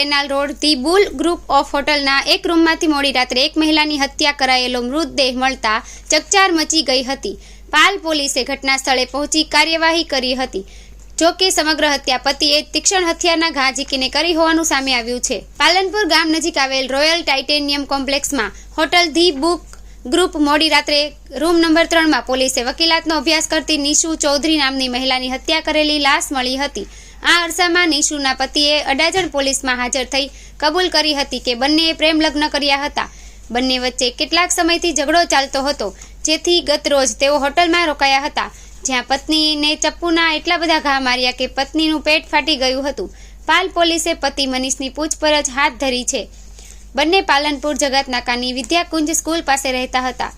Canal road the bull group of હોટલના એક રૂમમાંથી મોડી રાત્રે એક મહિલાની હત્યા કરાયેલો મૃતદેહ મળતા ચકચાર મચી ગઈ હતી. પાલ પોલીસે ઘટના સ્થળે પહોંચી કાર્યવાહી કરી હતી. જો કે સમગ્ર હત્યા પતિએ તીક્ષ્ણ હથિયારના ઘા ઝીકીને કરી હોવાનું સામે આવ્યું છે. પાલનપુર ગામ નજીક આવેલ રોયલ ટાઇટેનિયમ કોમ્પ્લેક્સમાં હોટલ ધી બુક ગ્રુપ મોડી રાત્રે રૂમ નંબર 3માં પોલીસે વકીલાતનો અભ્યાસ કરતી નિશુ ચૌધરી નામની મહિલાની હત્યા કરેલી લાશ મળી હતી. આ અરસામાં નિશુના પતિએ અડાજણ પોલીસમાં હાજર થઈ કબૂલ કરી હતી કે બંનેએ પ્રેમ લગ્ન કર્યા હતા. બંને વચ્ચે કેટલાક સમયથી ઝઘડો ચાલતો હતો, જેથી ગત રોજ તેઓ હોટલમાં રોકાયા હતા, જ્યાં પત્નીને ચપ્પુના એટલા બધા ઘા માર્યા કે પત્નીનું પેટ ફાટી ગયું હતું. પાલ પોલીસે પતિ મનીષની પૂછપરછ હાથ ધરી છે. બંને પાલનપુર જગતનાકાની વિદ્યાકુંજ સ્કૂલ પાસે રહેતા હતા.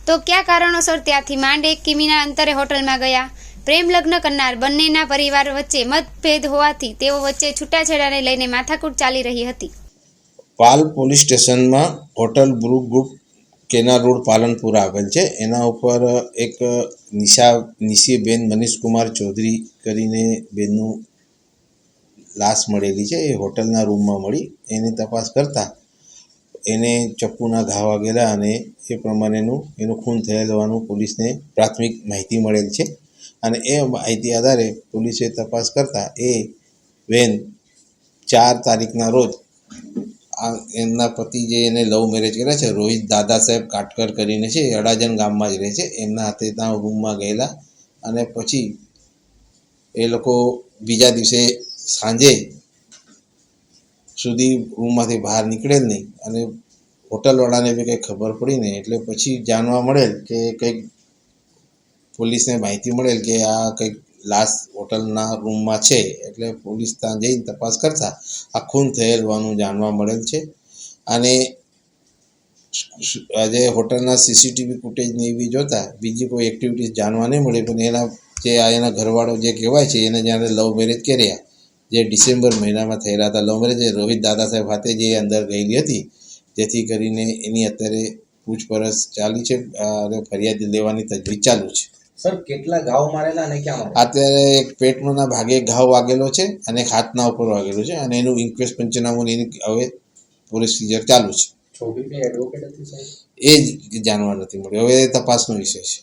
તો કયા કારણોસર ત્યાંથી માંડ 1 કિમીના અંતરે હોટલમાં ગયા? પ્રેમ લગ્ન કરનાર બંનેના પરિવાર વચ્ચે મતભેદ હોવાથી તેઓ વચ્ચે છૂટાછેડાને લઈને માથાકૂટ ચાલી રહી હતી. પાલ પોલીસ સ્ટેશનમાં hotel Brew group canal road Palanpur આવેલ છે. એના ઉપર એક નિશીબેન મનીષકુમાર ચૌધરી કરીને બેનનું લાશ મળેલી છે. એ હોટલના રૂમમાં મળી. એની તપાસ કરતાં એને ચપ્પુના ઘા વાગેલા અને એ પ્રમાણેનું એનું ખૂન થયેલ હોવાનું પોલીસને પ્રાથમિક માહિતી મળેલ છે. અને એ માહિતી આધારે પોલીસે તપાસ કરતાં એ બેન 4 તારીખના રોજ એમના પતિ જે એને લવ મેરેજ કર્યા છે, રોહિત દાદા સાહેબ કાટકર કરીને છે, એ અડાજણ ગામમાં જ રહે છે, એમના હાથે ત્યાં રૂમમાં ગયેલા. અને પછી એ લોકો બીજા દિવસે સાંજે સુધી રૂમમાંથી બહાર નીકળેલ નહીં. અને હોટલવાળાને બી કંઈ ખબર પડી નહીં. એટલે પછી જાણવા મળેલ કે કંઈક પોલીસને માહિતી મળેલ કે આ કંઈક લાશ હોટલના રૂમમાં છે. એટલે પોલીસ ત્યાં જઈને તપાસ કરતાં આ ખૂન થયેલ હોવાનું જાણવા મળેલ છે. અને આજે હોટલના સીસીટીવી ફૂટેજને એવી જોતાં બીજી કોઈ એક્ટિવિટીઝ જાણવા નહીં મળે. પણ એના ઘરવાળો જે કહેવાય છે, એને જ્યારે લવ મેરેજ કર્યા, જે ડિસેમ્બર મહિનામાં થયેલા હતા લવ મેરેજ, રોહિત દાદા સાહેબ હાથે જે અંદર ગયેલી હતી, જેથી કરીને એની અત્યારે પૂછપરછ ચાલી છે અને ફરિયાદ લેવાની તજવીજ ચાલુ છે. સર, કેટલા ઘાવ મારેલા અને ક્યાં મારેલા? અત્યારે એક પેટના ભાગે ઘાવ વાગેલો છે અને એક હાથના ઉપર વાગેલો છે. અને એનું ઇન્ક્વેસ્ટ પંચનામું એની હવે પ્રોસિજર ચાલુ છે. છોકરીની એડવોકેટ હતી સાહેબ? એ જ જાણવા નથી મળ્યું. હવે તપાસનો વિષય છે.